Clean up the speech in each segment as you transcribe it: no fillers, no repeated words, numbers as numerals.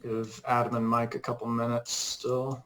Give Adam and Mike a couple minutes still.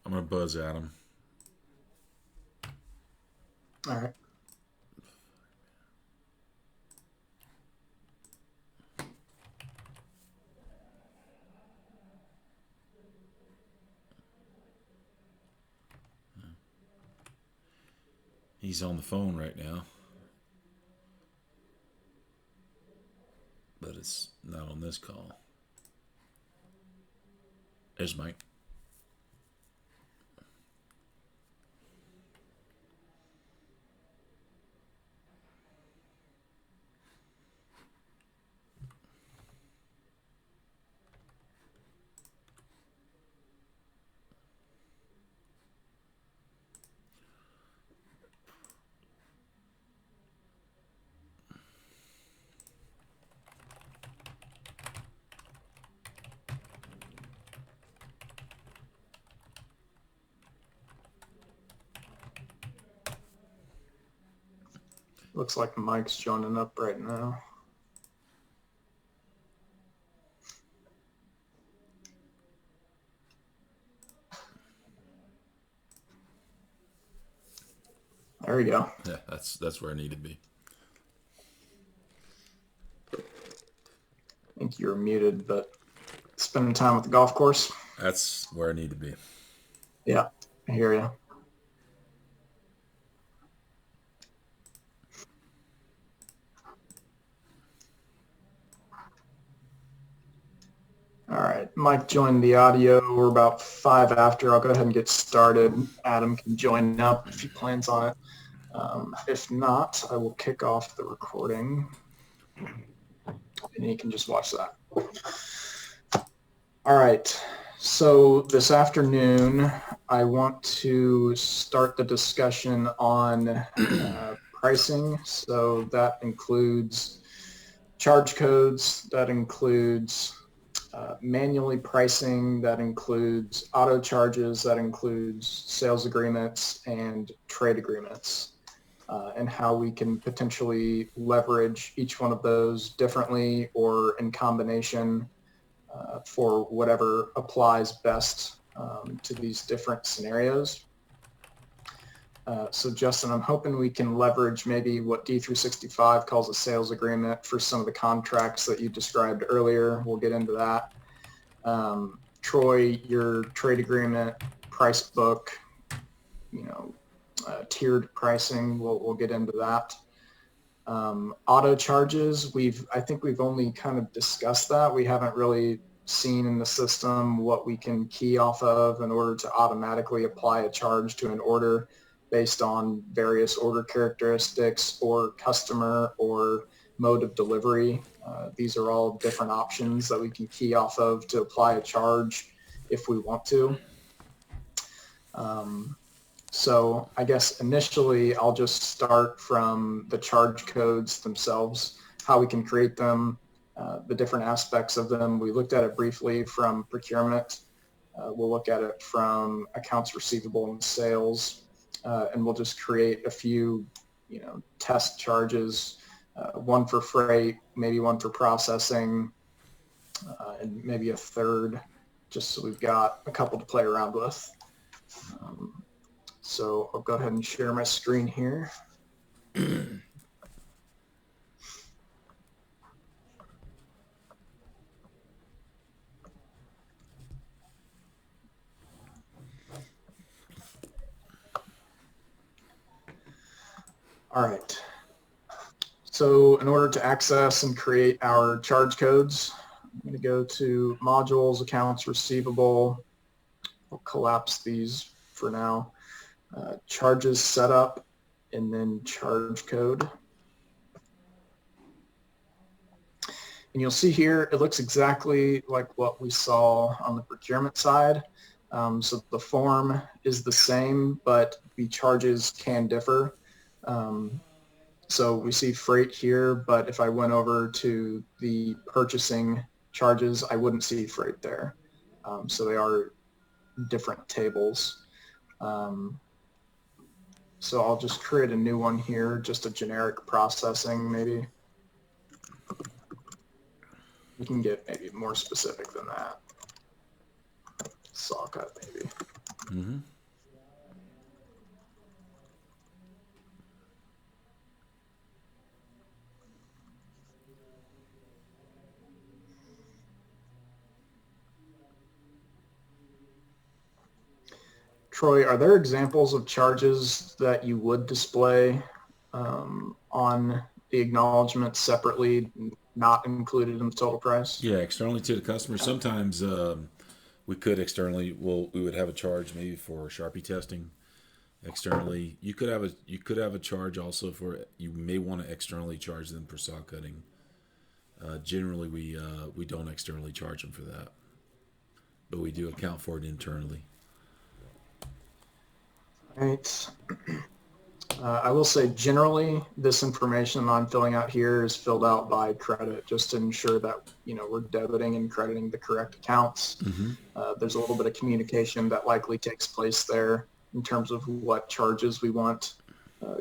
I'm going to buzz Adam. All right. He's on the phone right now. But it's not on this call. There's Mike. Looks like Mike's joining up right now. There we go. Yeah, that's where I need to be. I think you're muted, but spending time at the golf course. That's where I need to be. Yeah, I hear you. All right, Mike joined the audio. We're about 5 after. I'll go ahead and get started. Adam can join up if he plans on it. If not, I will kick off the recording, and he can just watch that. All right, so this afternoon, I want to start the discussion on pricing. So that includes charge codes, that includes manually pricing, that includes auto charges, that includes sales agreements and trade agreements, and how we can potentially leverage each one of those differently or in combination for whatever applies best to these different scenarios. So Justin, I'm hoping we can leverage maybe what D365 calls a sales agreement for some of the contracts that you described earlier. We'll get into that. Troy, your trade agreement, price book, tiered pricing, we'll get into that. Auto charges, I think we've only kind of discussed that. We haven't really seen in the system what we can key off of in order to automatically apply a charge to an order based on various order characteristics or customer or mode of delivery. These are all different options that we can key off of to apply a charge if we want to. So I guess initially I'll just start from the charge codes themselves, how we can create them, the different aspects of them. We looked at it briefly from procurement. We'll look at it from accounts receivable and sales, and we'll just create a few, test charges, one for freight, maybe one for processing, and maybe a third, just so we've got a couple to play around with. So I'll go ahead and share my screen here. All right. So in order to access and create our charge codes, I'm going to go to modules, accounts receivable. We'll collapse these for now. Charges setup, and then charge code. And you'll see here, it looks exactly like what we saw on the procurement side. So the form is the same, but the charges can differ. So we see freight here, but if I went over to the purchasing charges, I wouldn't see freight there. So they are different tables. So I'll just create a new one here, just a generic processing maybe. We can get maybe more specific than that. Saw cut maybe. Mm-hmm. Troy, are there examples of charges that you would display on the acknowledgement separately, not included in the total price? Yeah, externally to the customer. Sometimes we could externally. We would have a charge maybe for Sharpie testing. Externally, you could have a charge also for. You may want to externally charge them for saw cutting. Generally, we don't externally charge them for that, but we do account for it internally. Right. I will say generally this information I'm filling out here is filled out by credit just to ensure that we're debiting and crediting the correct accounts. Mm-hmm. There's a little bit of communication that likely takes place there in terms of what charges we want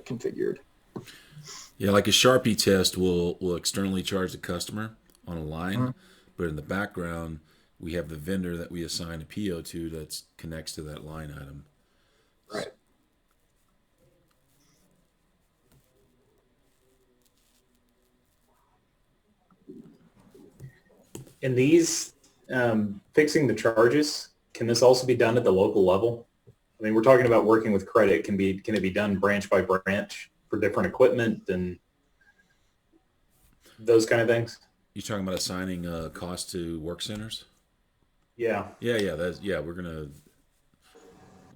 configured. Yeah, like a Sharpie test will externally charge the customer on a line, mm-hmm. but in the background we have the vendor that we assign a PO to that connects to that line item. Right. In these, fixing the charges, can this also be done at the local level? I mean, we're talking about working with credit. Can it be done branch by branch for different equipment and those kind of things? You talking about assigning cost to work centers? Yeah. Yeah.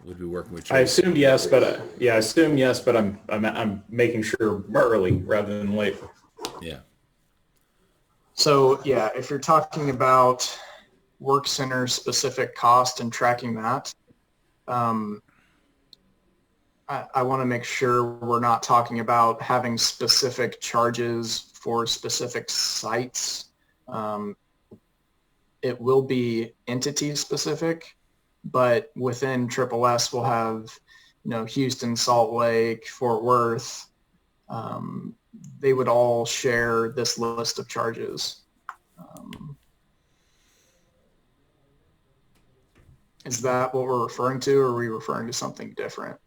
We'd be working with. I assumed yes, but I'm making sure early rather than late. Yeah. So yeah, if you're talking about work center specific cost and tracking that, I want to make sure we're not talking about having specific charges for specific sites. It will be entity specific, but within SSS we'll have, Houston, Salt Lake, Fort Worth. They would all share this list of charges. Is that what we're referring to, or are we referring to something different?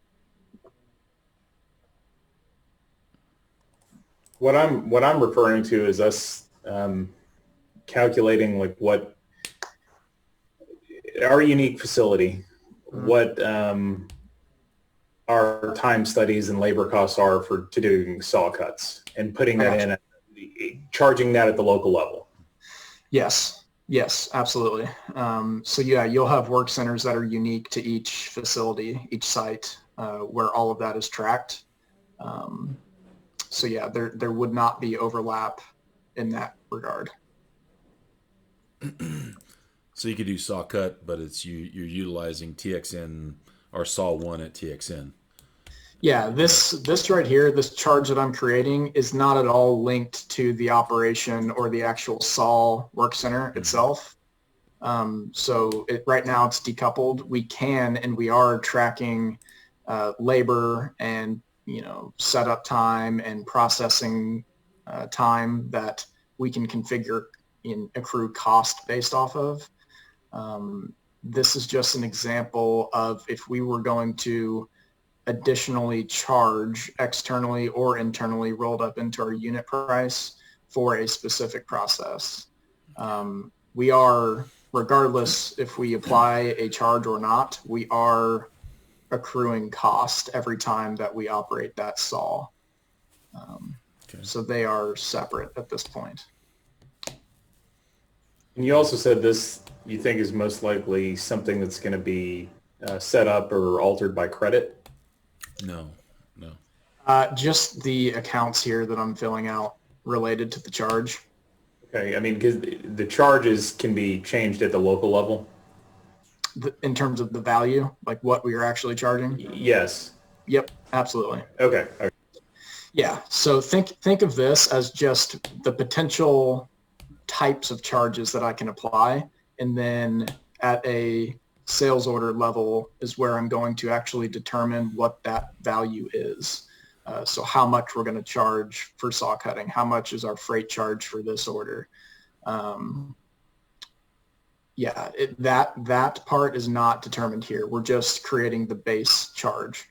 What I'm referring to is us calculating like what our unique facility, what our time studies and labor costs are to doing saw cuts, and putting that in, charging that at the local level. Yes, absolutely. So yeah, you'll have work centers that are unique to each facility, each site, where all of that is tracked. So yeah, there would not be overlap in that regard. So you could do saw cut, but you're utilizing TXN or saw one at TXN. Yeah, this right here, this charge that I'm creating is not at all linked to the operation or the actual saw work center itself. So right now it's decoupled. We can and we are tracking labor and setup time and processing time that we can configure in accrue cost based off of. This is just an example of if we were going to additionally charge externally or internally rolled up into our unit price for a specific process. We are, regardless if we apply a charge or not, we are accruing cost every time that we operate that saw. So they are separate at this point. And you also said this you think is most likely something that's going to be set up or altered by credit? No. Just the accounts here that I'm filling out related to the charge. Okay, I mean, because the charges can be changed at the local level. In terms of the value, like what we are actually charging? Yes. Yep, absolutely. Okay. Yeah, so think of this as just the potential types of charges that I can apply, and then at a sales order level is where I'm going to actually determine what that value is. So how much we're going to charge for saw cutting, how much is our freight charge for this order. That part is not determined here. We're just creating the base charge.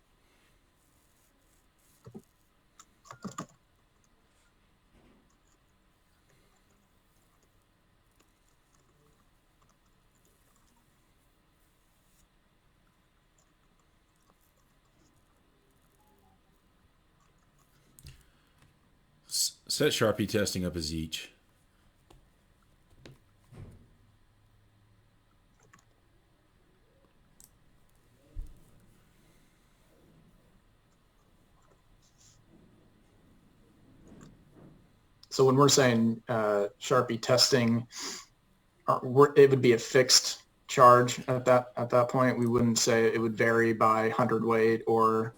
Set Sharpie testing up as each. So when we're saying Sharpie testing, it would be a fixed charge at that point. We wouldn't say it would vary by hundredweight or.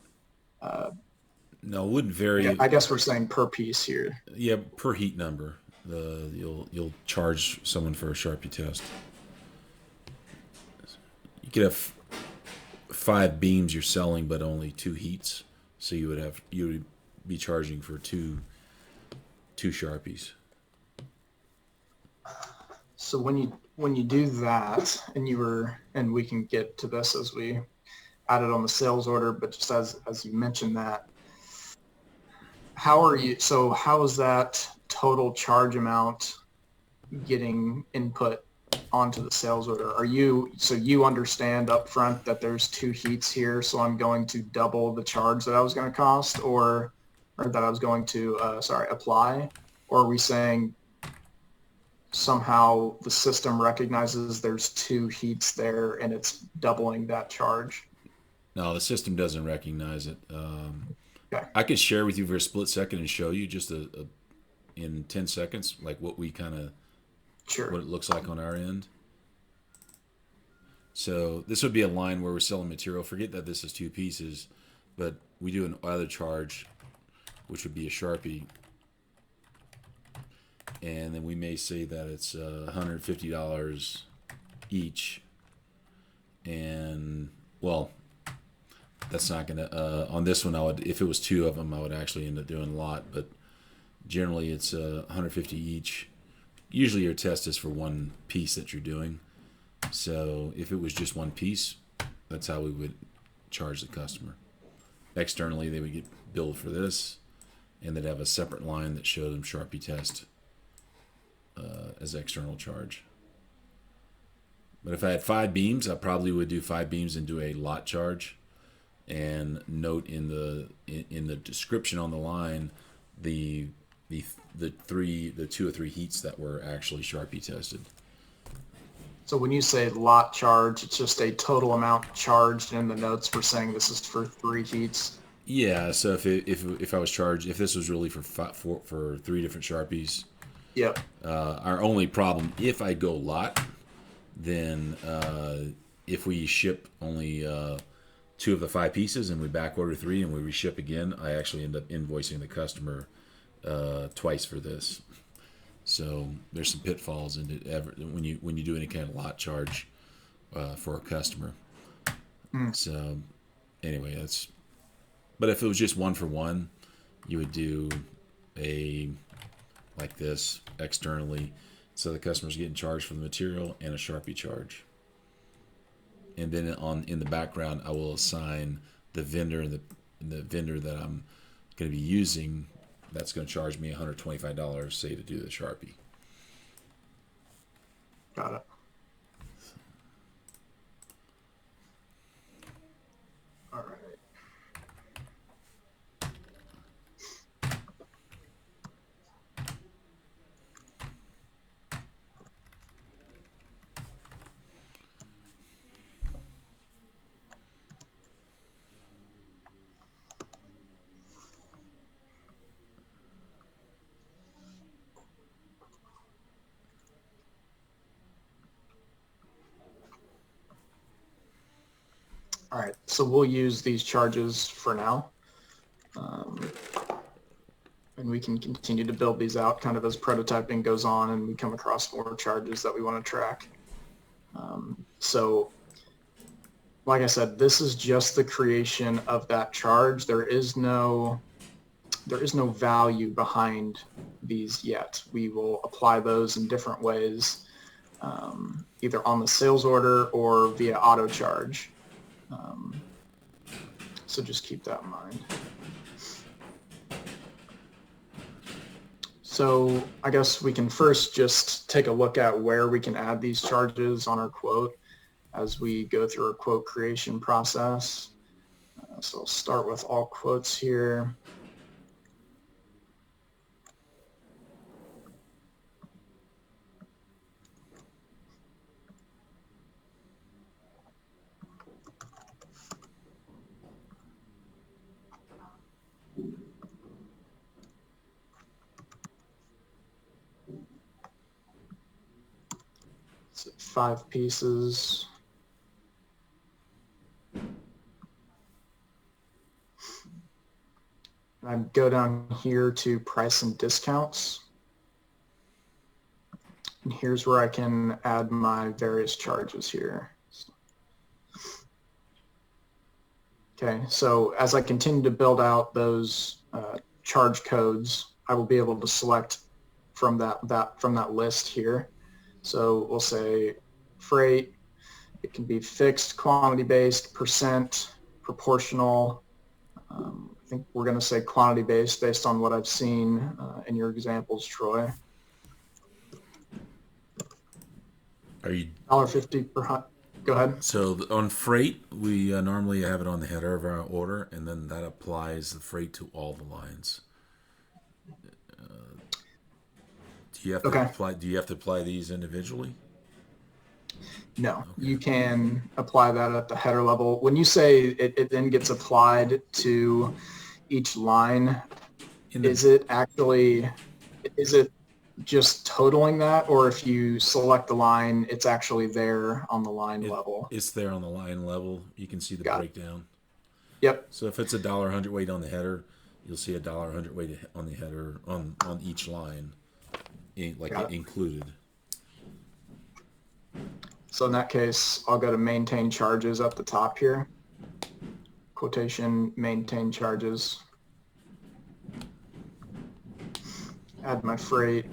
No, it wouldn't vary. Yeah, I guess we're saying per piece here. Yeah, per heat number. You'll charge someone for a Sharpie test. You could have 5 beams you're selling, but only 2 heats. So you would be charging for two Sharpies. So when you do that, and we can get to this as we add it on the sales order, but just as you mentioned that, how is that total charge amount getting input onto the sales order? You understand up front that there's 2 heats here, so I'm going to double the charge that I was going to cost or that I was going to apply? Or are we saying somehow the system recognizes there's 2 heats there and it's doubling that charge? No, the system doesn't recognize it. Okay. I could share with you for a split second and show you just in 10 seconds, like what we Sure. what it looks like on our end. So this would be a line where we're selling material. Forget that this is 2 pieces, but we do an other charge, which would be a Sharpie. And then we may say that it's $150 each. And, well, that's not going to, on this one, if it was 2 of them, I would actually end up doing a lot. But generally, it's $150 each. Usually your test is for 1 piece that you're doing. So if it was just 1 piece, that's how we would charge the customer. Externally, they would get billed for this, and they'd have a separate line that showed them Sharpie test as external charge. But if I had 5 beams, I probably would do 5 beams and do a lot charge, and note in the description on the line the 2 or 3 heats that were actually Sharpie tested. So when you say lot charge, it's just a total amount charged, and in the notes we're saying this is for 3 heats. Yeah. So if I was charged, if this was really for 3 different Sharpies. Yep. Our only problem, if I go lot, then if we ship only 2 of the 5 pieces and we back order 3 and we reship again, I actually end up invoicing the customer twice for this. So there's some pitfalls in it when you do any kind of lot charge for a customer. So anyway, But if it was just one for one, you would do a like this externally, so the customer's getting charged for the material and a Sharpie charge. And then in the background, I will assign the vendor and the vendor that I'm going to be using. That's going to charge me $125, say, to do the Sharpie. Got it. All right. All right, so we'll use these charges for now. And we can continue to build these out kind of as prototyping goes on and we come across more charges that we want to track. So like I said, this is just the creation of that charge. There is no value behind these yet. We will apply those in different ways, either on the sales order or via auto charge. So just keep that in mind. So I guess we can first just take a look at where we can add these charges on our quote as we go through our quote creation process. So I'll start with all quotes here. So 5 pieces. I go down here to price and discounts. And here's where I can add my various charges here. Okay, so as I continue to build out those charge codes, I will be able to select from that list here. So we'll say freight. It can be fixed, quantity-based, percent, proportional. I think we're going to say quantity-based based on what I've seen in your examples, Troy. Are you $1.50 per Go ahead. So on freight, we normally have it on the header of our order, and then that applies the freight to all the lines. Do you have to apply? Do you have to apply these individually? No, Okay. You can apply that at the header level. When you say it then gets applied to each line, is it just totaling that, or if you select the line, it's actually there on the line level? It's there on the line level. You can see the breakdown. Yep. So if it's $1 hundredweight on the header, you'll see $1 hundredweight on the header on each line, included. So in that case, I'll go to maintain charges at the top here. Quotation, maintain charges. Add my freight.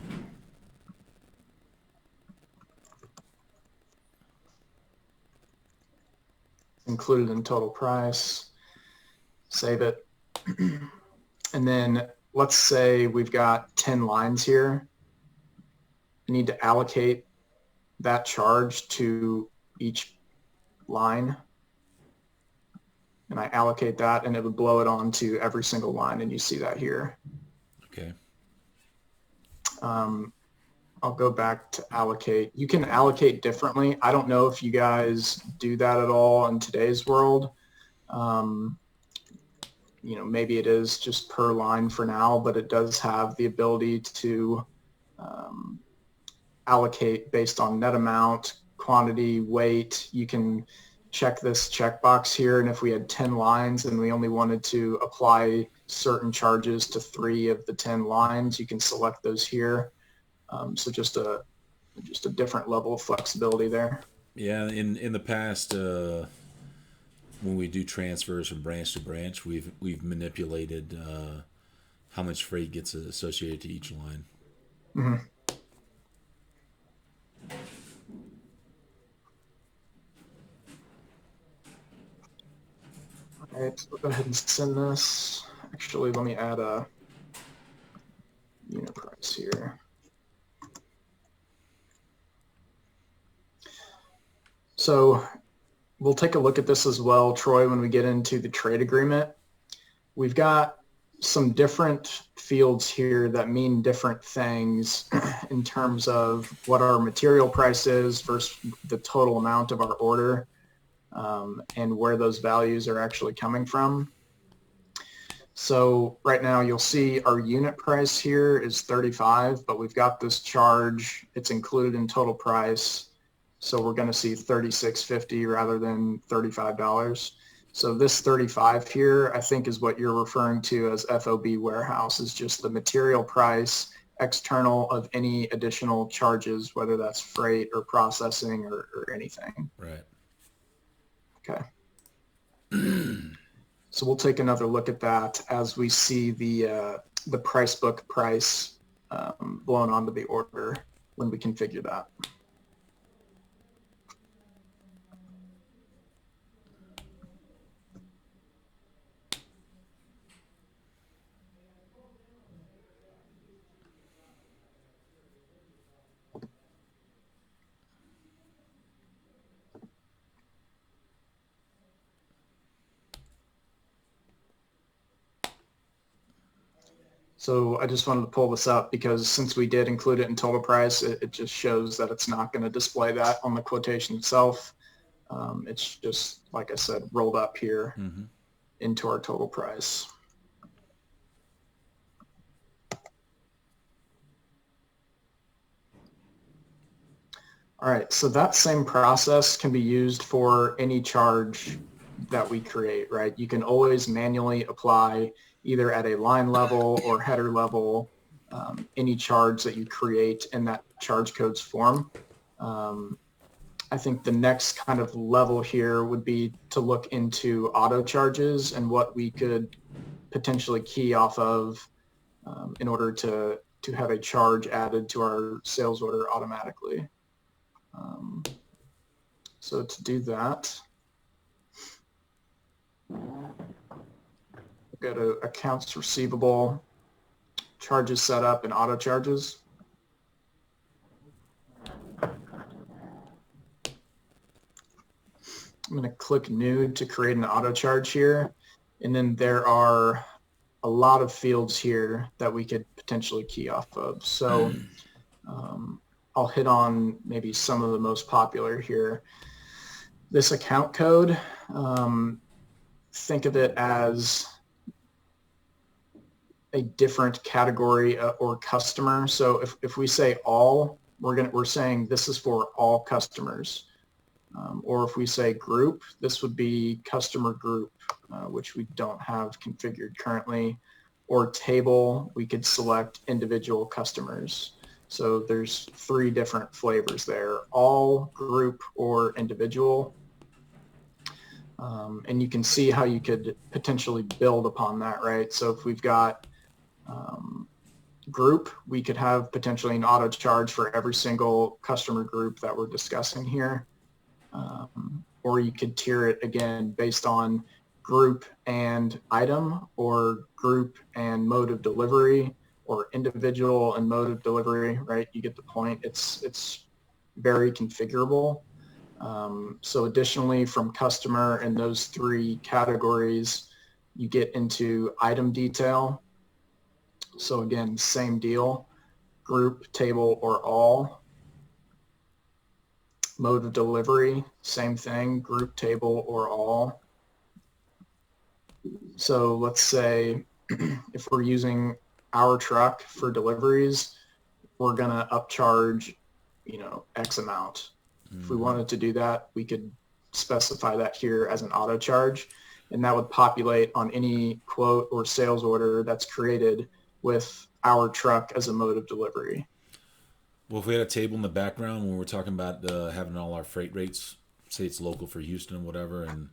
Included in total price. Save it. And then let's say we've got 10 lines here. I need to allocate that charge to each line. And I allocate that and it would blow it on to every single line, and you see that here. Okay. I'll go back to allocate. You can allocate differently. I don't know if you guys do that at all in today's world. Maybe it is just per line for now, but it does have the ability to allocate based on net amount, quantity, weight. You can check this checkbox here, and if we had 10 lines and we only wanted to apply certain charges to 3 of the 10 lines, you can select those here. So just a different level of flexibility there. Yeah, in the past, when we do transfers from branch to branch, we've manipulated how much freight gets associated to each line. Mm-hmm. All right, so go ahead and send this. Actually, let me add a unit price here. So we'll take a look at this as well, Troy, when we get into the trade agreement. We've got some different fields here that mean different things in terms of what our material price is versus the total amount of our order, and where those values are actually coming from. So right now you'll see our unit price here is 35, but we've got this charge. It's included in total price. So we're going to see $36.50 rather than $35. So this 35 here, I think, is what you're referring to as FOB warehouse, is just the material price external of any additional charges, whether that's freight or processing or anything. Right. Okay. So we'll take another look at that as we see the price book price blown onto the order when we configure that. So I just wanted to pull this up because since we did include it in total price, it just shows that it's not going to display that on the quotation itself. It's just, like I said, rolled up here into our total price. All right, so that same process can be used for any charge that we create, right? You can always manually apply either at a line level or header level, any charge that you create in that charge codes form. I think the next kind of level here would be to look into auto charges and what we could potentially key off of in order to have a charge added to our sales order automatically. So to do that, go to accounts receivable, charges set up, and auto charges. I'm going to click new to create an auto charge here. And then there are a lot of fields here that we could potentially key off of. So I'll hit on maybe some of the most popular here. This account code, think of it as a different category or customer. So if we say all, we're saying this is for all customers. Or if we say group, this would be customer group, which we don't have configured currently. Or table, we could select individual customers. So there's 3 different flavors there: all, group, or individual. And you can see how you could potentially build upon that, right? So if we've got group, we could have potentially an auto charge for every single customer group that we're discussing here. Or you could tier it again based on group and item, or group and mode of delivery, or individual and mode of delivery, right? You get the point. It's very configurable. So additionally, from customer and those 3 categories, you get into item detail. So again, same deal, group, table, or all. Mode of delivery, same thing, group, table, or all. So let's say if we're using our truck for deliveries, we're going to upcharge, X amount. If we wanted to do that, we could specify that here as an auto charge, and that would populate on any quote or sales order that's created with our truck as a mode of delivery. Well, if we had a table in the background when we're talking about having all our freight rates, say it's local for Houston, whatever, and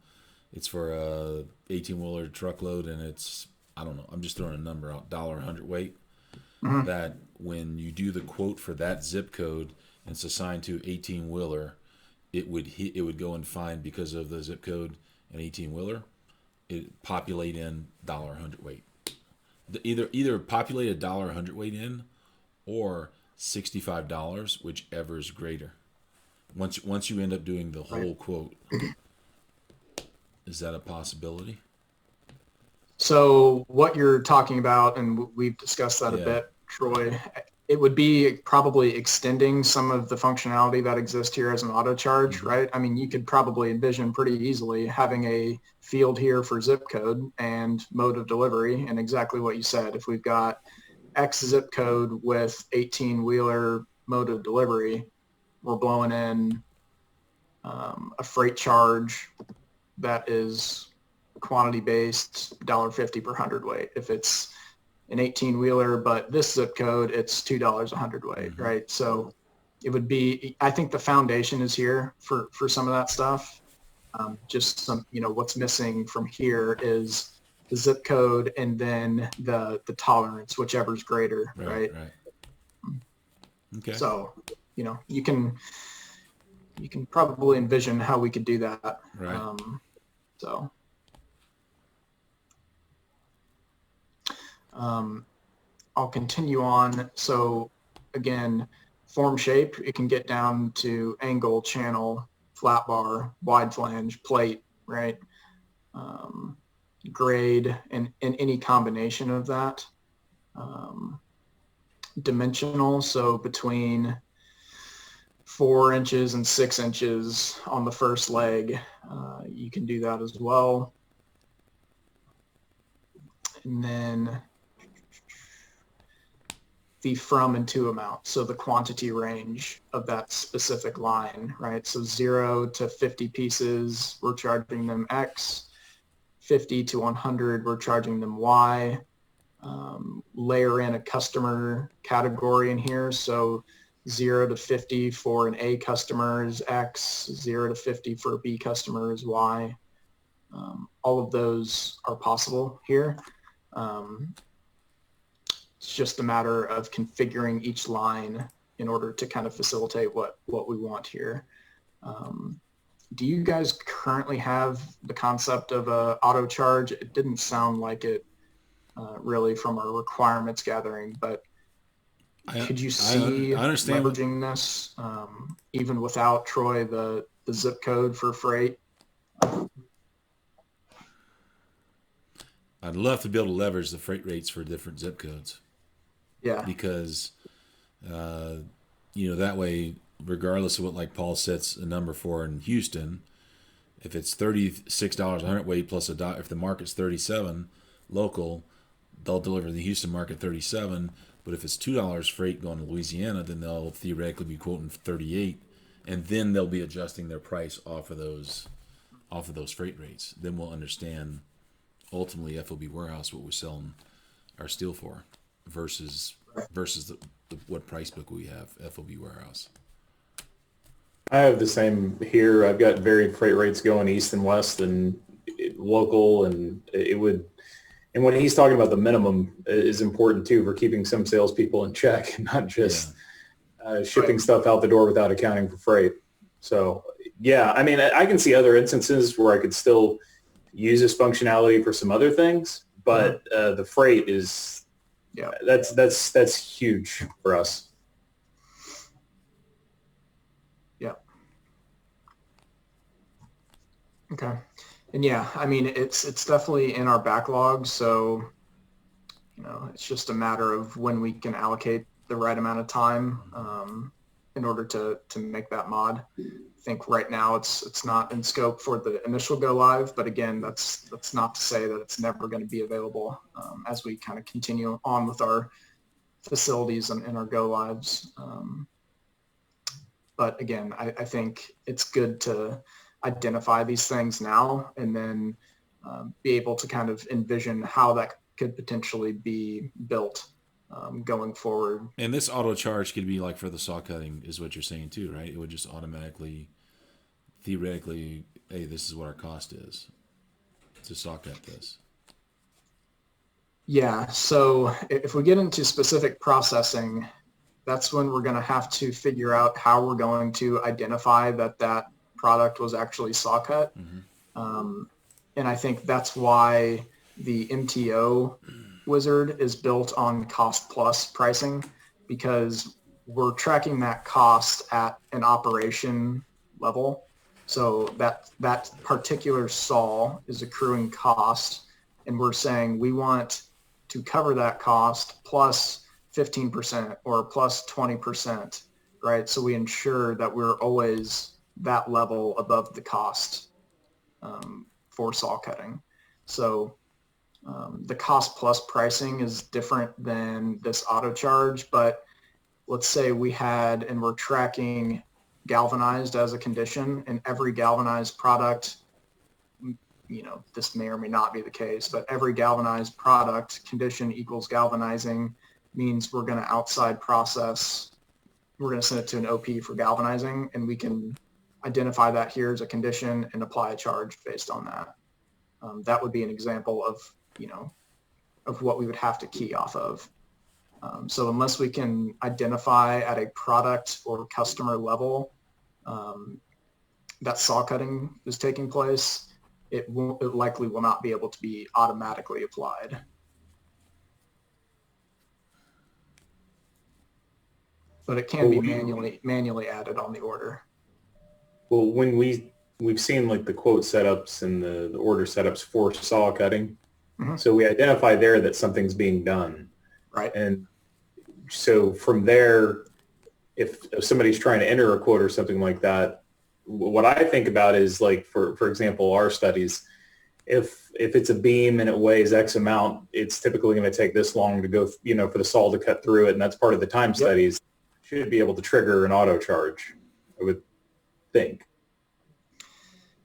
it's for a 18-wheeler truckload, and it's, I don't know, I'm just throwing a number out, dollar a hundredweight. Mhm. That when you do the quote for that zip code and it's assigned to 18-wheeler, it would go and find, because of the zip code, an 18-wheeler, it populate in dollar a hundredweight. Either populate a dollar a hundredweight in, or $65, whichever is greater. Once you end up doing the whole Right. quote, is that a possibility? So what you're talking about, and we've discussed that a Yeah. bit, Troy, it would be probably extending some of the functionality that exists here as an auto charge, Mm-hmm. right? I mean, you could probably envision pretty easily having a field here for zip code and mode of delivery, and exactly what you said. If we've got X zip code with 18-wheeler mode of delivery, we're blowing in a freight charge that is quantity based, $1.50 per hundredweight. If it's an 18-wheeler, but this zip code, it's $2 a hundredweight, Mm-hmm. right? So it would be, I think the foundation is here for some of that stuff. Just some, what's missing from here is the zip code and then the tolerance, whichever's greater, Right. right? Okay. So, you can probably envision how we could do that. Right. So, I'll continue on. So again, form shape, it can get down to angle, channel, flat bar, wide flange, plate, right? Grade, and any combination of that. Dimensional, so between 4 inches and 6 inches on the first leg, you can do that as well. And then the from and to amount, so the quantity range of that specific line, right? So 0 to 50 pieces, we're charging them X. 50 to 100, we're charging them Y. Layer in a customer category in here, so 0 to 50 for an A customer is X, 0 to 50 for a B customer is Y. All of those are possible here. It's just a matter of configuring each line in order to kind of facilitate what we want here. Do you guys currently have the concept of a auto charge? It didn't sound like it really from our requirements gathering, but could you see I understand leveraging this even without, Troy, the zip code for freight? I'd love to be able to leverage the freight rates for different zip codes, Yeah. because that way, regardless of what, like Paul sets a number for in Houston, if it's $36 a hundredweight plus if the market's 37 local, they'll deliver the Houston market 37. But if it's $2 freight going to Louisiana, then they'll theoretically be quoting 38, and then they'll be adjusting their price off of those freight rates. Then we'll understand ultimately FOB warehouse what we're selling our steel for versus what price book we have FOB warehouse. I have the same here. I've got varied freight rates going east and west and local, and it would. And when he's talking about the minimum is important too for keeping some salespeople in check and not just shipping stuff out the door without accounting for freight. So yeah, I mean, I can see other instances where I could still use this functionality for some other things, but the freight is that's huge for us. Yeah. Okay. And yeah, I mean, it's definitely in our backlog. So, it's just a matter of when we can allocate the right amount of time in order to make that mod. I think right now it's not in scope for the initial go live, but again, that's not to say that it's never going to be available as we kind of continue on with our facilities and our go lives. But again, I think it's good to identify these things now and then be able to kind of envision how that could potentially be built going forward. And this auto charge could be like for the saw cutting is what you're saying too, right? It would just automatically, theoretically, hey, this is what our cost is. to socket this? Yeah, so if we get into specific processing, that's when we're going to have to figure out how we're going to identify that that product was actually saw cut. And I think that's why the MTO wizard is built on cost plus pricing, because we're tracking that cost at an operation level. So that particular saw is accruing cost, and we're saying we want to cover that cost plus 15% or plus 20%, right? So we ensure that we're always that level above the cost for saw cutting. So the cost plus pricing is different than this auto charge, but let's say we had, and we're tracking galvanized as a condition, and every galvanized product, you know, this may or may not be the case, but every galvanized product condition equals galvanizing means we're going to outside process, we're going to send it to an OP for galvanizing, and we can identify that here as a condition and apply a charge based on that. That would be an example of, you know, of what we would have to key off of. So unless we can identify at a product or customer level that saw cutting is taking place, it likely will not be able to be automatically applied. But it can be manually added on the order. Well, when we've seen like the quote setups and the order setups for saw cutting, so we identify there that something's being done. Right. And so from there, if somebody's trying to enter a quote or something like that, what I think about is like, for example, our studies, if it's a beam and it weighs X amount, it's typically going to take this long to go, you know, for the saw to cut through it. And that's part of the time studies. Should be able to trigger an auto charge, I would think.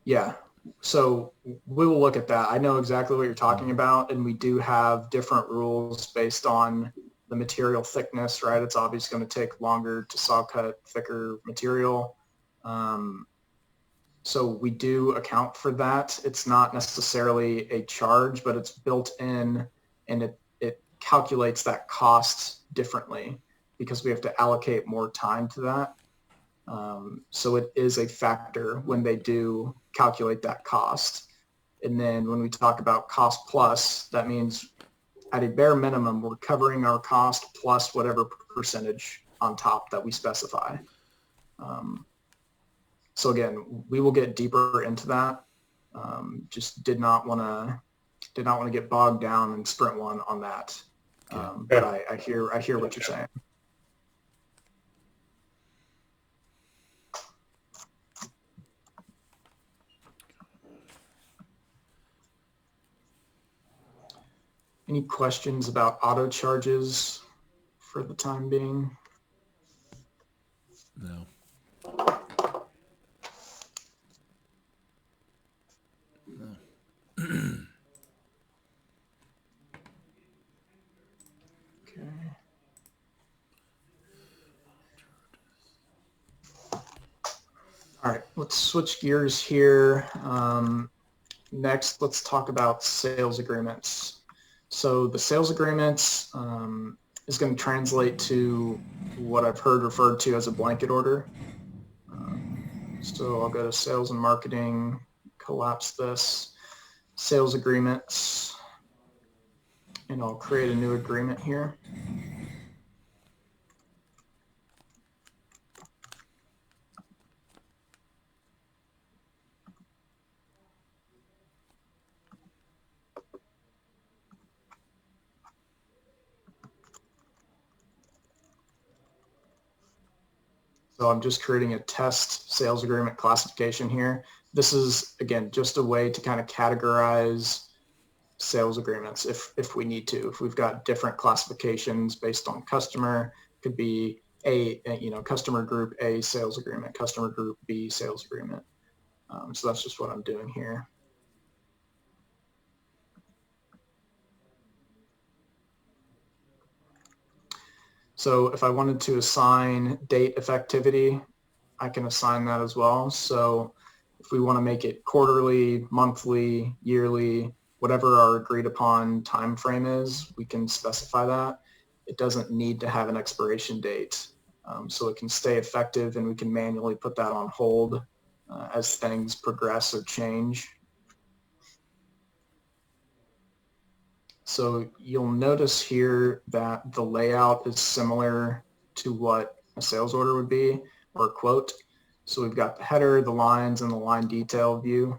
Yeah. So we will look at that. I know exactly what you're talking about, and we do have different rules based on the material thickness, right? It's obviously going to take longer to saw cut thicker material. So we do account for that. It's not necessarily a charge, but it's built in, and it calculates that cost differently because we have to allocate more time to that. So it is a factor when they do calculate that cost. And then when we talk about cost plus, that means at a bare minimum, we're covering our cost plus whatever percentage on top that we specify. So again, we will get deeper into that. Just did not want to get bogged down in sprint one on that. But I hear what you're saying. Any questions about auto charges for the time being? No. Okay. All right, let's switch gears here. Next, let's talk about sales agreements. So the sales agreements is going to translate to what I've heard referred to as a blanket order. So I'll go to sales and marketing, collapse this, sales agreements, and I'll create a new agreement here. So I'm just creating a test sales agreement classification here. This is, again, just a way to kind of categorize sales agreements if we need to. If we've got different classifications based on customer, could be customer group A sales agreement, customer group B sales agreement. So that's just what I'm doing here. So if I wanted to assign date effectivity, I can assign that as well. So if If we want to make it quarterly, monthly, yearly, whatever our agreed upon time frame is, we can specify that. It doesn't need to have an expiration date. So it can stay effective, and we can manually put that on hold as things progress or change. So you'll notice here that the layout is similar to what a sales order would be, or a quote. So we've got the header, the lines, and the line detail view.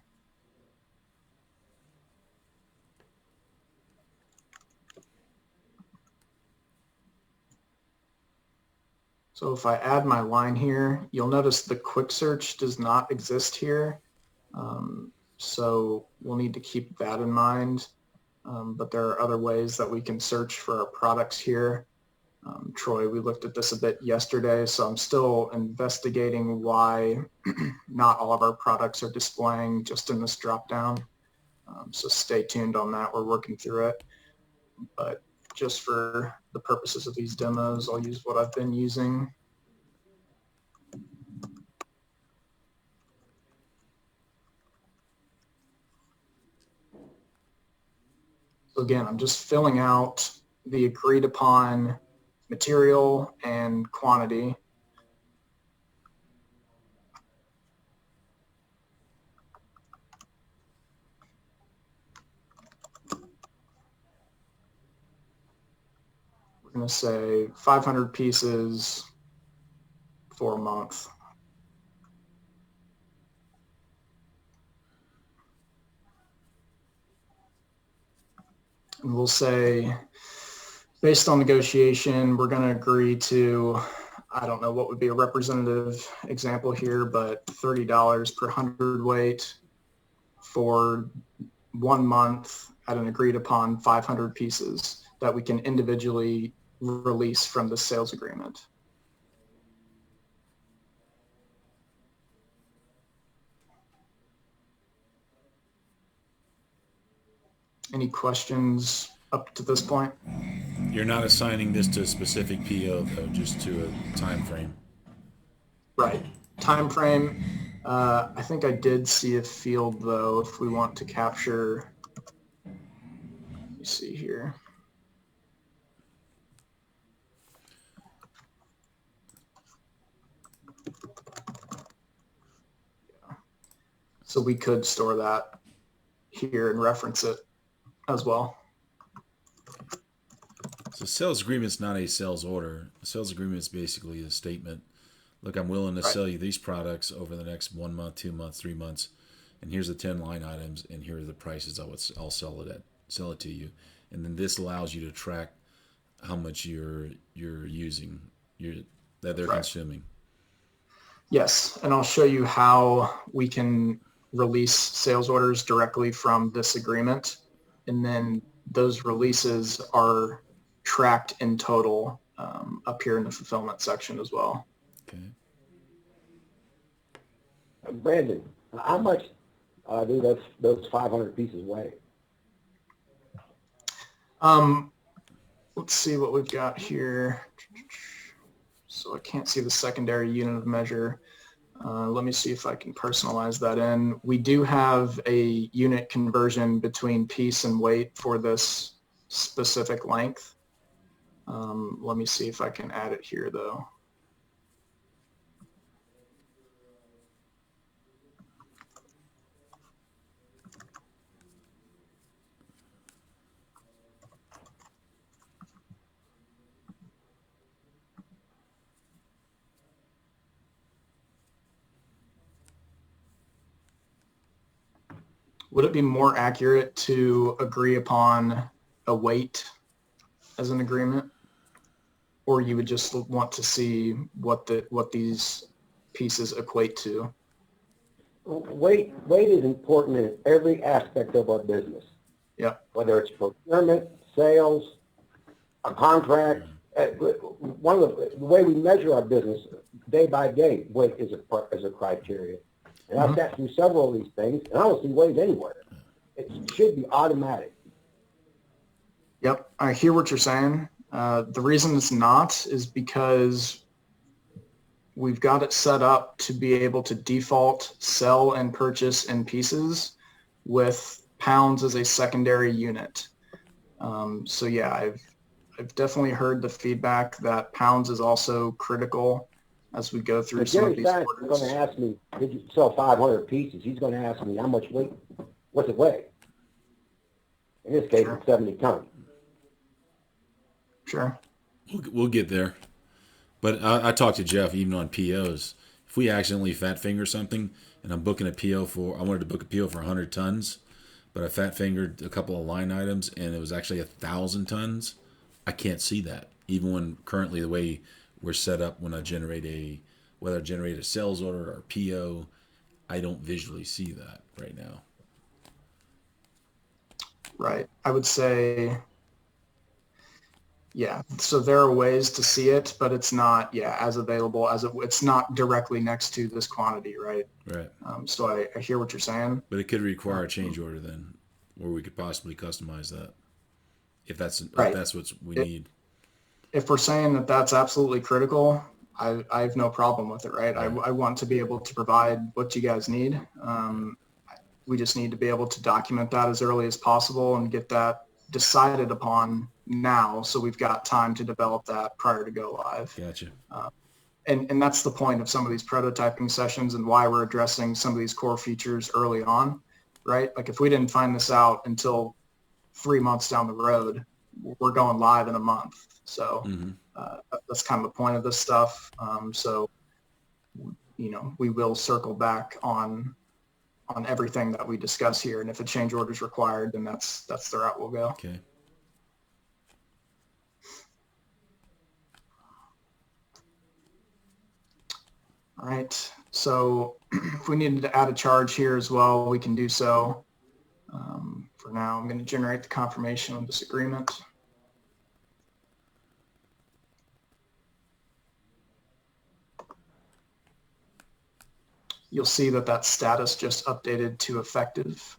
So if I add my line here, you'll notice the quick search does not exist here. So we'll need to keep that in mind. But there are other ways that we can search for our products here. Troy, we looked at this a bit yesterday, so I'm still investigating why not all of our products are displaying just in this dropdown. So stay tuned on that. We're working through it. But just for the purposes of these demos, I'll use what I've been using. So again, I'm just filling out the agreed upon material and quantity. We're going to say 500 pieces for a month. And we'll say, based on negotiation, we're going to agree to, I don't know what would be a representative example here, but $30 per hundredweight for 1 month at an agreed upon 500 pieces that we can individually release from the sales agreement. Any questions up to this point? You're not assigning this to a specific PO though, just to a time frame. Right. Time frame. I think I did see a field though, if we want to capture, let me see here. Yeah. So we could store that here and reference it as well. So sales agreement's not a sales order. A sales agreement is basically a statement. Look, I'm willing to sell you these products over the next 1 month, 2 months, 3 months, and here's the 10 line items, and here are the prices I'll sell it to you. And then this allows you to track how much you're using, that they're consuming. Yes, and I'll show you how we can release sales orders directly from this agreement, and then those releases are tracked in total up here in the fulfillment section as well. Okay. Brandon, how much do those 500 pieces weigh? Let's see what we've got here. So I can't see the secondary unit of measure. Let me see if I can personalize that in. We do have a unit conversion between piece and weight for this specific length. Let me see if I can add it here though. Would it be more accurate to agree upon a weight as an agreement? Or you would just want to see what these pieces equate to? Weight is important in every aspect of our business. Yeah. Whether it's procurement, sales, a contract. One of the way we measure our business day by day, weight is a criteria. And I've sat through several of these things, and I don't see weight anywhere. It should be automatic. Yep, I hear what you're saying. The reason it's not is because we've got it set up to be able to default sell and purchase in pieces with pounds as a secondary unit. So yeah, I've definitely heard the feedback that pounds is also critical as we go through some of these orders. He's going to ask me, did you sell 500 pieces? He's going to ask me how much weight, what's it weigh? In this case, it's 70 tons. Sure. We'll get there. But I talked to Jeff even on POs. If we accidentally fat finger something and I'm booking a PO I wanted to book a PO for 100 tons, but I fat fingered a couple of line items and it was actually 1,000 tons, I can't see that. Even when currently the way we're set up when I generate whether I generate a sales order or PO, I don't visually see that right now. Right. I would say, yeah. So there are ways to see it, but it's not, as available as it's not directly next to this quantity, right? Right. So I hear what you're saying. But it could require a change order then, or we could possibly customize that if that's Right. if that's what we need. If we're saying that that's absolutely critical, I have no problem with it, right? I want to be able to provide what you guys need. We just need to be able to document that as early as possible and get that decided upon now, so we've got time to develop that prior to go live. Gotcha. And that's the point of some of these prototyping sessions and why we're addressing some of these core features early on, right? Like if we didn't find this out until 3 months down the road, we're going live in a month. So that's kind of the point of this stuff. So, we will circle back on everything that we discuss here. And if a change order is required, then that's the route we'll go. Okay. All right. So if we needed to add a charge here as well, we can do so. For now, I'm going to generate the confirmation of this agreement. You'll see that status just updated to effective.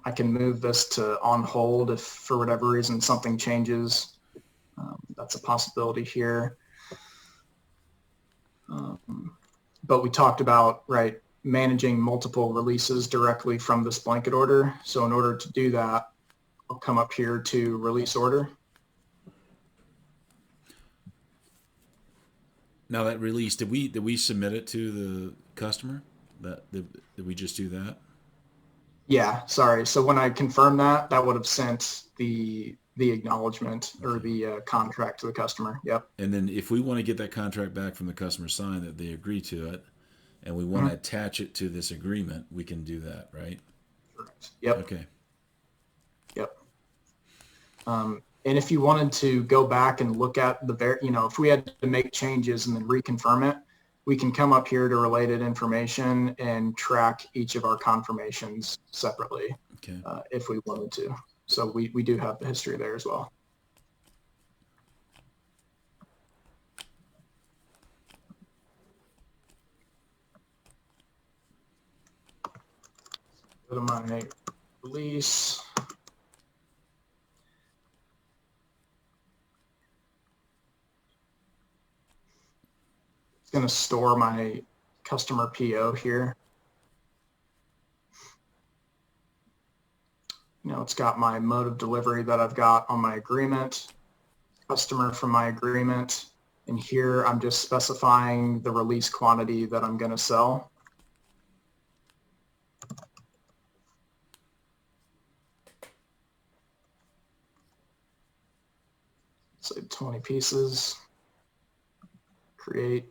I can move this to on hold if for whatever reason something changes. That's a possibility here. But we talked about, managing multiple releases directly from this blanket order. So in order to do that, I'll come up here to release order. Now that release, did we submit it to the customer? Did we just do that? Yeah, sorry. So when I confirmed that would have sent the acknowledgement or the contract to the customer. Yep. And then if we want to get that contract back from the customer signed that they agree to it, and we want to attach it to this agreement, we can do that, right? Correct. Yep. Okay. Yep. And if you wanted to go back and look at if we had to make changes and then reconfirm it, we can come up here to related information and track each of our confirmations separately. Okay. If we wanted to. So we do have the history there as well. Go to my release. It's going to store my customer PO here. It's got my mode of delivery that I've got on my agreement, customer from my agreement, and here I'm just specifying the release quantity that I'm going to sell. Say 20 pieces, create.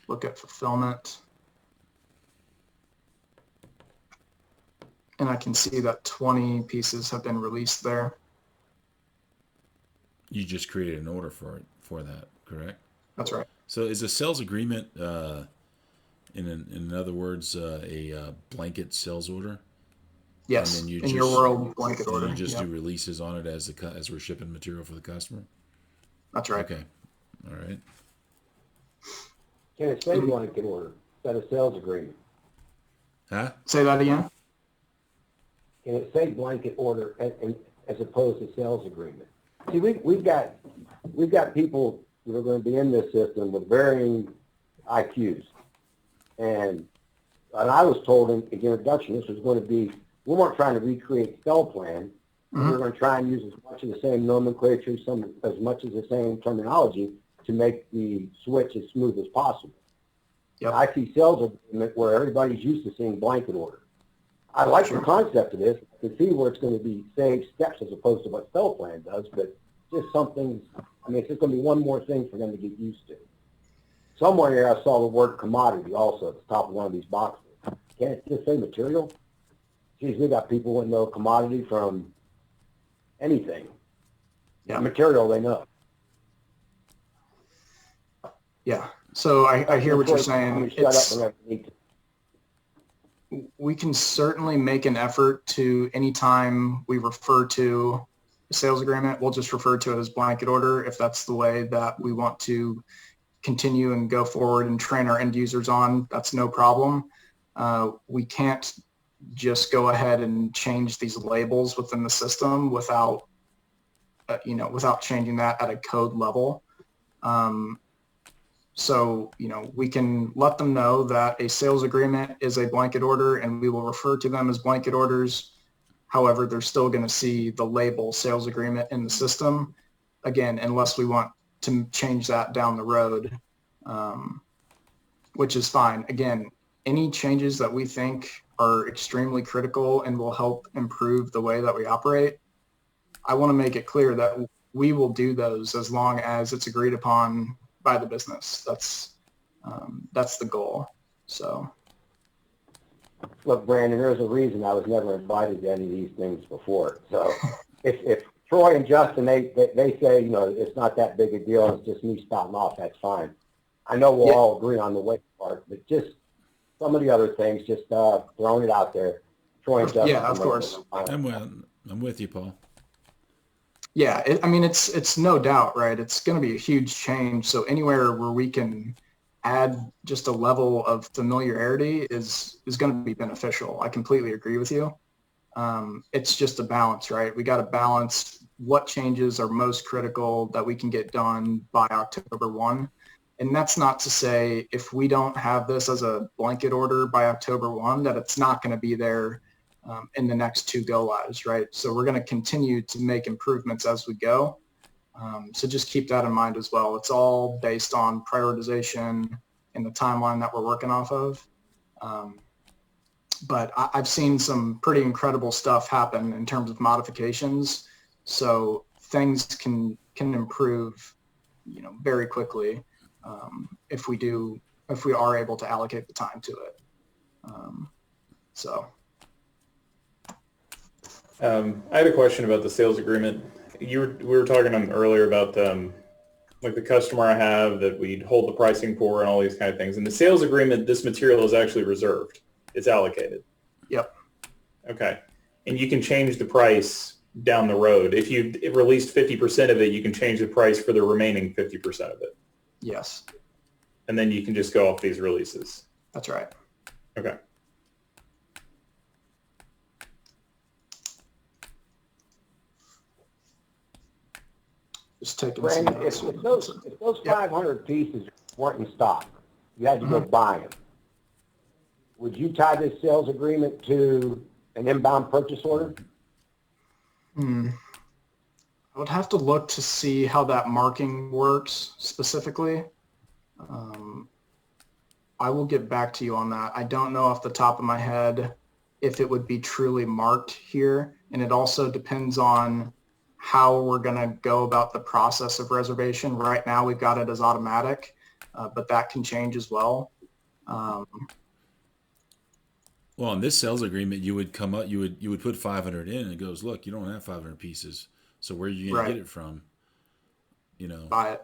Look at fulfillment. And I can see that 20 pieces have been released there. You just created an order for that, correct? That's right. So is a sales agreement, in other words, a blanket sales order? Yes, and then in your world, blanket order. You just do releases on it as we're shipping material for the customer? That's right. Okay. All right. Can it say blanket order instead of sales agreement? Huh? Say that again. Can it say blanket order as opposed to sales agreement? See, we've got people that are going to be in this system with varying IQs, and I was told in the introduction this was going to be, we weren't trying to recreate spell plan. Mm-hmm. We were going to try and use as much of the same nomenclature, as much of the same terminology to make the switch as smooth as possible. Yep. I see sales agreement where everybody's used to seeing blanket order. I like the concept of this. I can see where it's going to be same steps as opposed to what spell plan does, but just something, I mean, it's just going to be one more thing for them to get used to. Somewhere here I saw the word commodity also at the top of one of these boxes. Can't it just say material? Geez, we got people who know commodity from anything. Yeah. Material they know. Yeah. So I hear what you're saying. We can certainly make an effort to, anytime we refer to a sales agreement, we'll just refer to it as blanket order if that's the way that we want to continue and go forward and train our end users on. That's no problem. We can't just go ahead and change these labels within the system without, without changing that at a code level. So, we can let them know that a sales agreement is a blanket order and we will refer to them as blanket orders. However, they're still going to see the label sales agreement in the system, again, unless we want to change that down the road, which is fine. Again, any changes that we think are extremely critical and will help improve the way that we operate, I want to make it clear that we will do those as long as it's agreed upon by the business. That's the goal. So, look, Brandon, there's a reason I was never invited to any of these things before. So, if Troy and Justin they say it's not that big a deal, it's just me spouting off, that's fine. I know we'll all agree on the weight part, but just some of the other things, just throwing it out there. Troy and Justin. Yeah, of course. I'm with you, Paul. Yeah, it's no doubt, right? It's going to be a huge change. So anywhere where we can add just a level of familiarity is going to be beneficial. I completely agree with you. It's just a balance, right? We got to balance what changes are most critical that we can get done by October 1. And that's not to say if we don't have this as a blanket order by October 1, that it's not going to be there in the next 2 go lives, right? So we're going to continue to make improvements as we go. So just keep that in mind as well. It's all based on prioritization and the timeline that we're working off of. But I've seen some pretty incredible stuff happen in terms of modifications. So things can improve, very quickly if we are able to allocate the time to it. I had a question about the sales agreement. We were talking earlier about like the customer I have that we'd hold the pricing for and all these kind of things. In the sales agreement, this material is actually reserved. It's allocated. Yep. Okay. And you can change the price down the road. If you released 50% of it, you can change the price for the remaining 50% of it. Yes. And then you can just go off these releases. That's right. Okay. Just taking Brandon, if those 500 pieces weren't in stock, you had to go buy them. Would you tie this sales agreement to an inbound purchase order? I would have to look to see how that marking works specifically. I will get back to you on that. I don't know off the top of my head if it would be truly marked here. And it also depends on how we're going to go about the process of reservation. Right now, we've got it as automatic, but that can change as well. Well, in this sales agreement, you would come up, you would put 500 in, and it goes, look, you don't have 500 pieces, so where are you going to get it from? Buy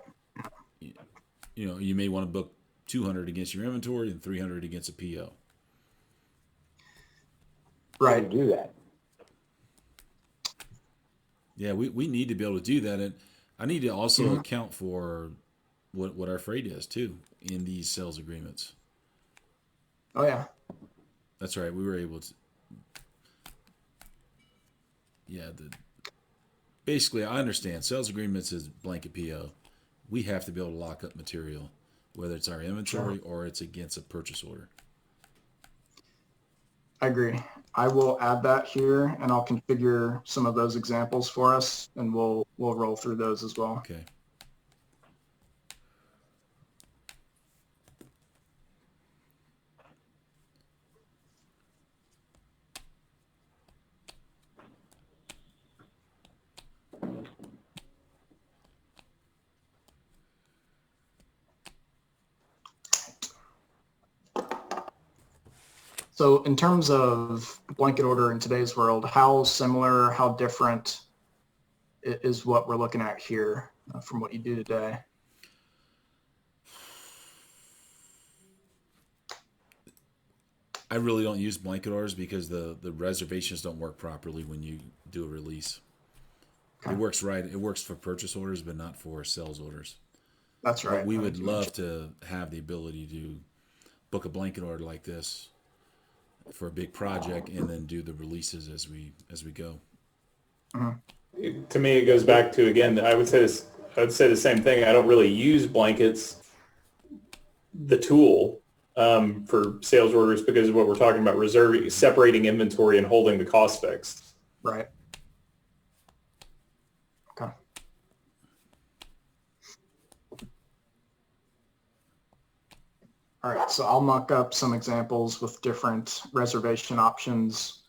it. You may want to book 200 against your inventory and 300 against a PO. Right. Do that. Yeah, we need to be able to do that, and I need to also account for what our freight is too in these sales agreements. Oh yeah. That's right. We were able to. Yeah. Basically, I understand. Sales agreements is blanket PO. We have to be able to lock up material, whether it's our inventory or it's against a purchase order. I agree. I will add that here, and I'll configure some of those examples for us, and we'll roll through those as well. Okay. So in terms of blanket order in today's world, how similar, how different is what we're looking at here from what you do today? I really don't use blanket orders because the reservations don't work properly when you do a release. Okay. It works right. It works for purchase orders, but not for sales orders. That's right. But we would love to have the ability to book a blanket order like this for a big project and then do the releases as we go. Mm-hmm. To me, it goes back to, again, I would say the same thing. I don't really use blankets, the tool, for sales orders because of what we're talking about, separating inventory and holding the cost fixed. Right. Okay. All right, so I'll mock up some examples with different reservation options,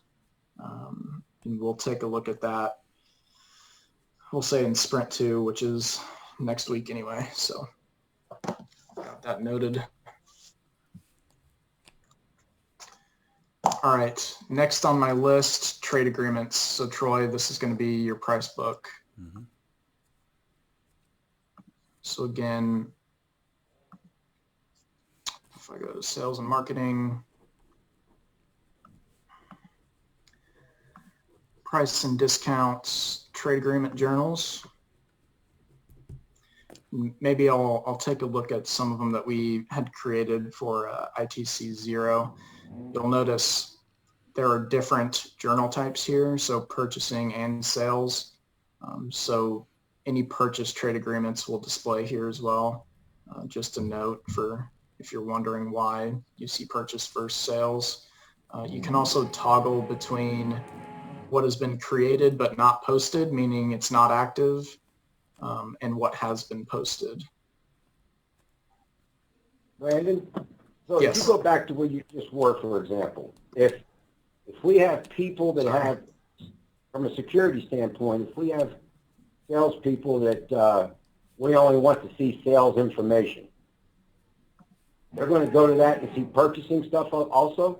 and we'll take a look at that. We'll say in Sprint 2, which is next week anyway, so got that noted. All right, next on my list, trade agreements. So Troy, this is going to be your price book. Mm-hmm. So again, if I go to sales and marketing, price and discounts, trade agreement journals. Maybe I'll take a look at some of them that we had created for ITC 0. You'll notice there are different journal types here, so purchasing and sales. So any purchase trade agreements will display here as well. Just a note for if you're wondering why you see purchase versus sales. You can also toggle between what has been created but not posted, meaning it's not active, and what has been posted. Brandon, so yes. If you go back to where you just were, for example, if we have people that have, from a security standpoint, if we have salespeople that we only want to see sales information, they're going to go to that and see purchasing stuff also?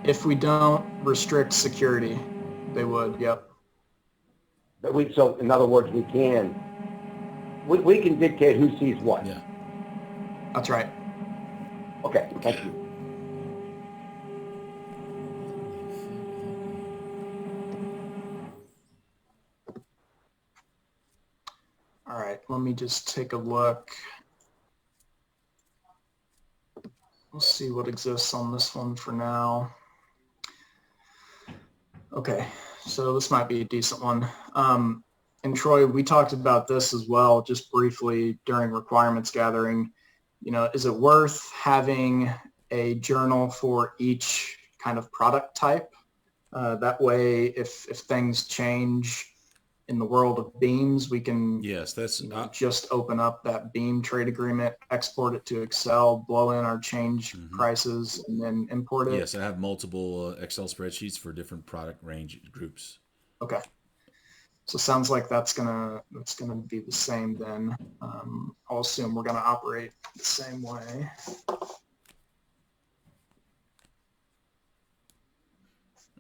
If we don't restrict security, they would, yep. But so in other words, we can dictate who sees what. Yeah. That's right. Okay, thank you. All right, let me just take a look. We'll see what exists on this one for now. Okay, so this might be a decent one. And Troy, we talked about this as well, just briefly during requirements gathering. You know, is it worth having a journal for each kind of product type? That way, if things change in the world of beams, we can just open up that beam trade agreement, export it to Excel, blow in our change prices, and then import it. Yes, I have multiple Excel spreadsheets for different product range groups. Okay. So it sounds like that's gonna be the same then. I'll assume we're gonna operate the same way.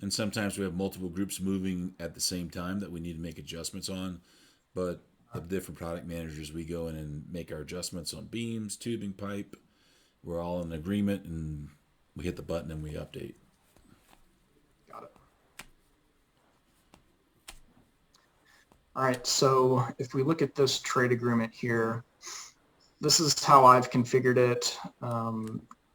And sometimes we have multiple groups moving at the same time that we need to make adjustments on. But the different product managers, we go in and make our adjustments on beams, tubing, pipe. We're all in agreement, and we hit the button and we update. Got it. All right, so if we look at this trade agreement here, this is how I've configured it.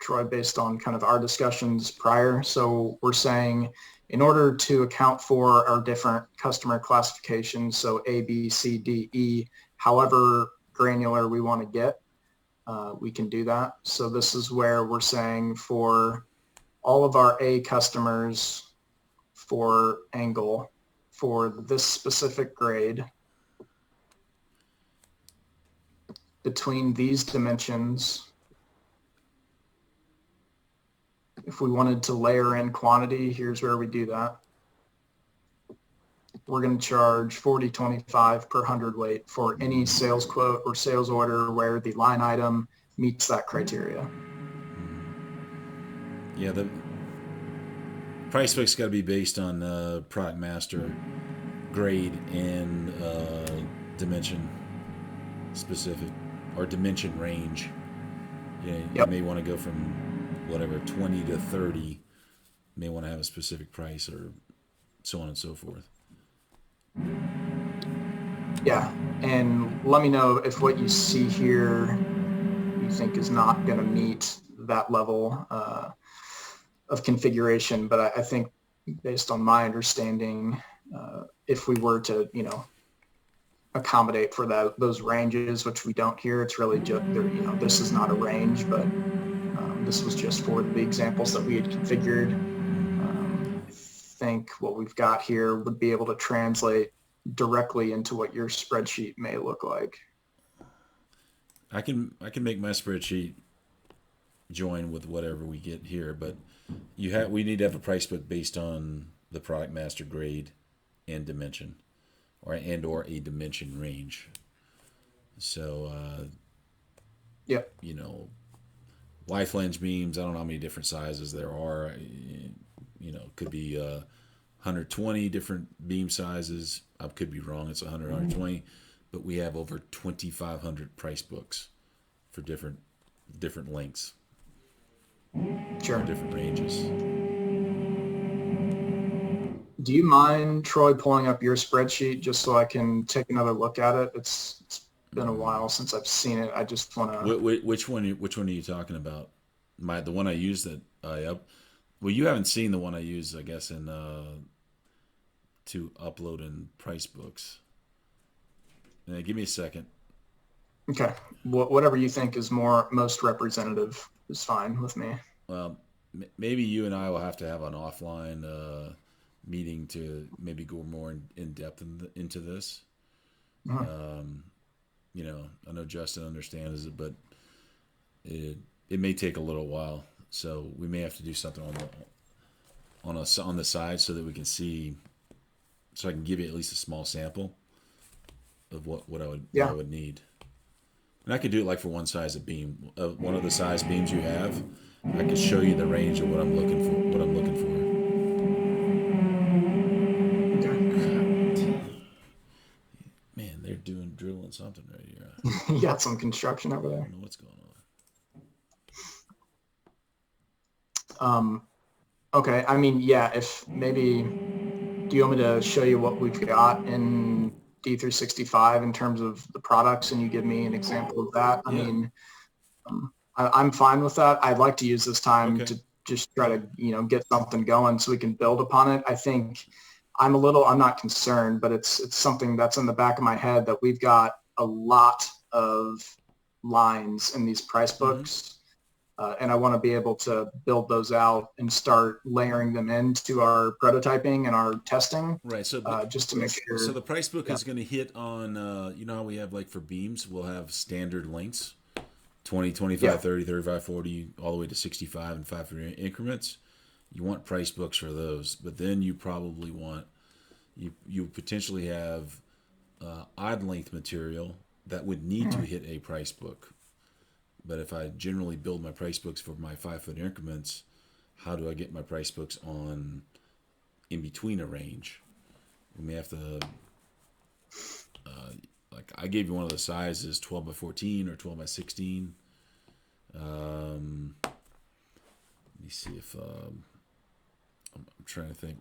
Troy, based on kind of our discussions prior. So we're saying in order to account for our different customer classifications, so A, B, C, D, E, however granular we want to get, we can do that. So this is where we're saying for all of our A customers for angle, for this specific grade, between these dimensions, if we wanted to layer in quantity, here's where we do that. We're going to charge $40.25 per hundredweight for any sales quote or sales order where the line item meets that criteria. Yeah, the price book's got to be based on product master grade and dimension specific or dimension range. You may want to go from whatever 20 to 30. You may want to have a specific price or so on and so forth. Yeah, and let me know if what you see here you think is not going to meet that level of configuration. But I think based on my understanding, if we were to, accommodate for those ranges, which we don't here, it's really just, this is not a range, but this was just for the examples that we had configured. I think what we've got here would be able to translate directly into what your spreadsheet may look like. I can make my spreadsheet join with whatever we get here, but we need to have a price book based on the product master grade and dimension, or a dimension range. So Y flange beams, I don't know how many different sizes there are. Could be 120 different beam sizes. I could be wrong. It's 100, 120, but we have over 2,500 price books for different lengths. Sure. Different ranges. Do you mind, Troy, pulling up your spreadsheet just so I can take another look at it? It's been a while since I've seen it. I just want to. Which one are you talking about? The one I used that I up. Well, you haven't seen the one I use, I guess, in to upload in price books. Give me a second. Okay. Whatever you think is most representative is fine with me. Well, maybe you and I will have to have an offline meeting to maybe go more in depth into this. Uh-huh. I know Justin understands it, but it may take a little while. So we may have to do something on the side so that we can see, so I can give you at least a small sample of what I would need. And I could do it like for one size of beam, one of the size beams you have. I could show you the range of what I'm looking for. Okay. Man, they're drilling something right here. You got some construction over there. I don't know what's going on. Okay. I mean, yeah, if maybe, do you want me to show you what we've got in D365 in terms of the products and you give me an example of that? I mean, I'm fine with that. I'd like to use this time to just try to, get something going so we can build upon it. I think I'm not concerned, but it's something that's in the back of my head that we've got a lot of lines in these price books. And I want to be able to build those out and start layering them into our prototyping and our testing. Right. So just to make sure. So the price book is going to hit on, how we have like for beams, we'll have standard lengths, 20, 25, 30, 35, 40, all the way to 65 and 5 increments. You want price books for those, but then you probably want, you potentially have odd length material that would need to hit a price book. But if I generally build my price books for my 5-foot increments, how do I get my price books on in between a range? We may have to, like I gave you one of the sizes, 12 by 14 or 12 by 16. Let me see if I'm trying to think.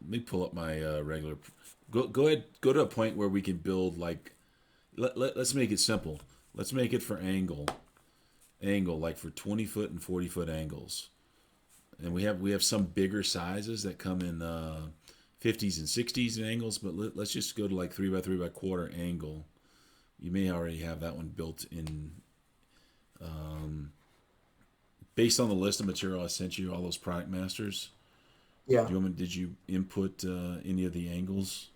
Let me pull up my regular. Go ahead. Go to a point where we can build like. Let's make it simple. Let's make it for angle. angle, like for 20-foot and 40-foot angles. And we have some bigger sizes that come in 50s and 60s in angles, but let's just go to like 3x3/4 angle. You may already have that one built in. Based on the list of material I sent you, all those product masters. Yeah. Did you input any of the angles